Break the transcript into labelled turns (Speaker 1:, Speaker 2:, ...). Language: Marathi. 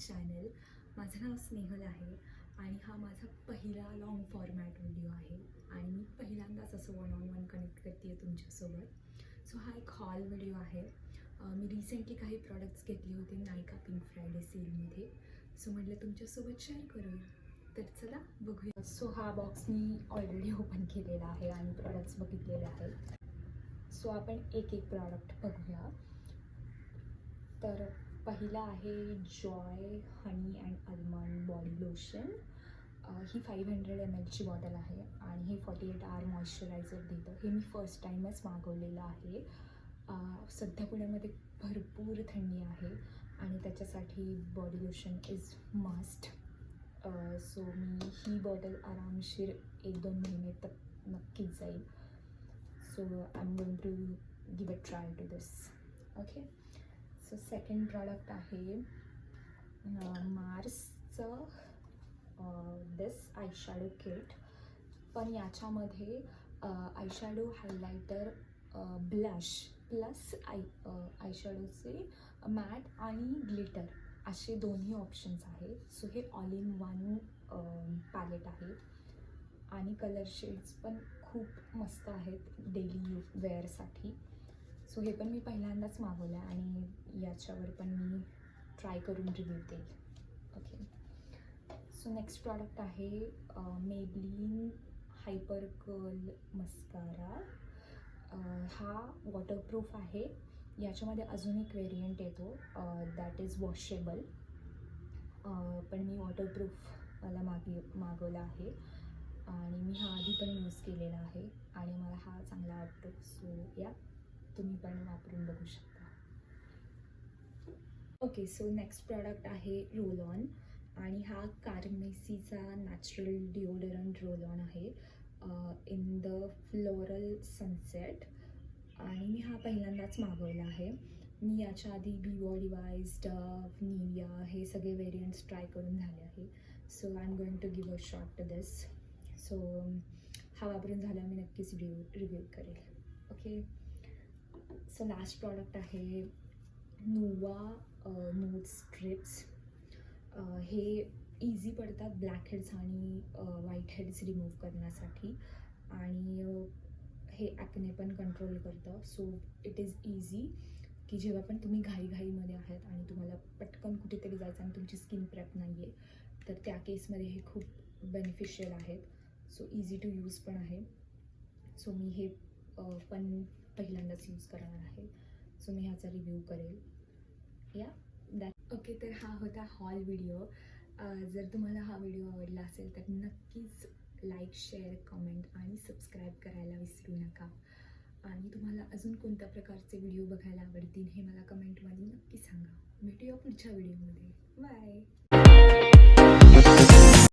Speaker 1: चॅनल. माझं नाव स्नेहल आहे आणि हा माझा पहिला लाँग फॉर्मॅट व्हिडिओ आहे आणि मी पहिल्यांदाच असं वन ऑन वन कनेक्ट करते आहे तुमच्यासोबत. सो हा एक हॉल व्हिडिओ आहे. मी रिसेंटली काही प्रॉडक्ट्स घेतले होते नायका पिंक फ्रायडे सेलमध्ये. सो म्हटलं तुमच्यासोबत शेअर करूया. तर चला बघूया. सो हा बॉक्स मी ऑलरेडी ओपन केलेला आहे आणि प्रॉडक्ट्स बघितलेले आहेत. सो आपण एक एक प्रॉडक्ट बघूया. तर पहिला आहे Joy honey and almond body lotion. He 500 ml ची बॉटल आहे आणि हे 48 आवर मॉइश्चरायझर देतं. हे मी फर्स्ट टाईमच मागवलेलं आहे. सध्या पुण्यामध्ये भरपूर थंडी आहे आणि त्याच्यासाठी body lotion is must. So मी ही बॉटल आरामशीर 1-2 महिने तक नक्कीच जाईल. So I am going to give a try to this. Okay. So second product आहे मार्सचं दिस आयशॅडो किट. पण याच्यामध्ये आयशॅडो हायलायटर, ब्लश प्लस आयशॅडोचे मॅट आणि ग्लिटर असे दोन्ही ऑप्शन्स आहेत. सो हे ऑल इन वन पॅलेट आहे आणि कलर शेड्स पण खूप मस्त आहेत डेली वेअरसाठी. सो हे पण मी पहिल्यांदाच मागवलं आहे आणि याच्यावर पण मी ट्राय करून रिव्ह्यू देईल. ओके. सो नेक्स्ट प्रॉडक्ट आहे मेबलिन हायपर कर्ल मस्कारा. हा वॉटरप्रूफ आहे. याच्यामध्ये अजून एक व्हेरियंट येतो दॅट इज वॉशेबल. पण मी वॉटरप्रूफ मला मागवला आहे आणि मी हा आधी पण यूज केलेला आहे आणि मला हा चांगला वाटतो. सो या तुम्ही पण वापरून बघू शकता. ओके. सो नेक्स्ट प्रॉडक्ट आहे रोल ऑन आणि हा कार्मेसीचा नॅचरल डिओडरंट रोल ऑन आहे इन द फ्लोरल सनसेट आणि मी हा पहिल्यांदाच मागवला आहे. मी याच्या आधी Be Bodywise, Dove, Nivea हे सगळे व्हेरियंट्स ट्राय करून झाले आहे. So I am going to give a shot to this. So हा वापरून झाला मी नक्कीच रिव्ह्यू करेल. ओके. सो लास्ट प्रॉडक्ट आहे नोवा नोट स्ट्रिप्स. हे इझी पडतात ब्लॅक हेड्स आणि व्हाईट हेड्स रिमूव्ह करण्यासाठी आणि हे ॲक्ने पण कंट्रोल करतं. सो इट इज इझी की जेव्हा पण तुम्ही घाईमध्ये आहात आणि तुम्हाला पटकन कुठेतरी जायचं आणि तुमची स्किन प्रेप नाही आहे तर त्या केसमध्ये हे खूप बेनिफिशियल आहेत. सो इझी टू यूज पण आहे. सो मी हे पण पहिल्यांदाच यूज करणार आहे. सो मी ह्याचा रिव्ह्यू करेल. या दॅट. ओके. तर हा होता हॉल व्हिडिओ. जर तुम्हाला हा व्हिडिओ आवडला असेल तर नक्कीच लाईक, शेअर, कमेंट आणि सबस्क्राईब करायला विसरू नका. आणि तुम्हाला अजून कोणत्या प्रकारचे व्हिडिओ बघायला आवडतील हे मला कमेंटमध्ये नक्की सांगा. भेटूया पुढच्या व्हिडिओमध्ये. बाय.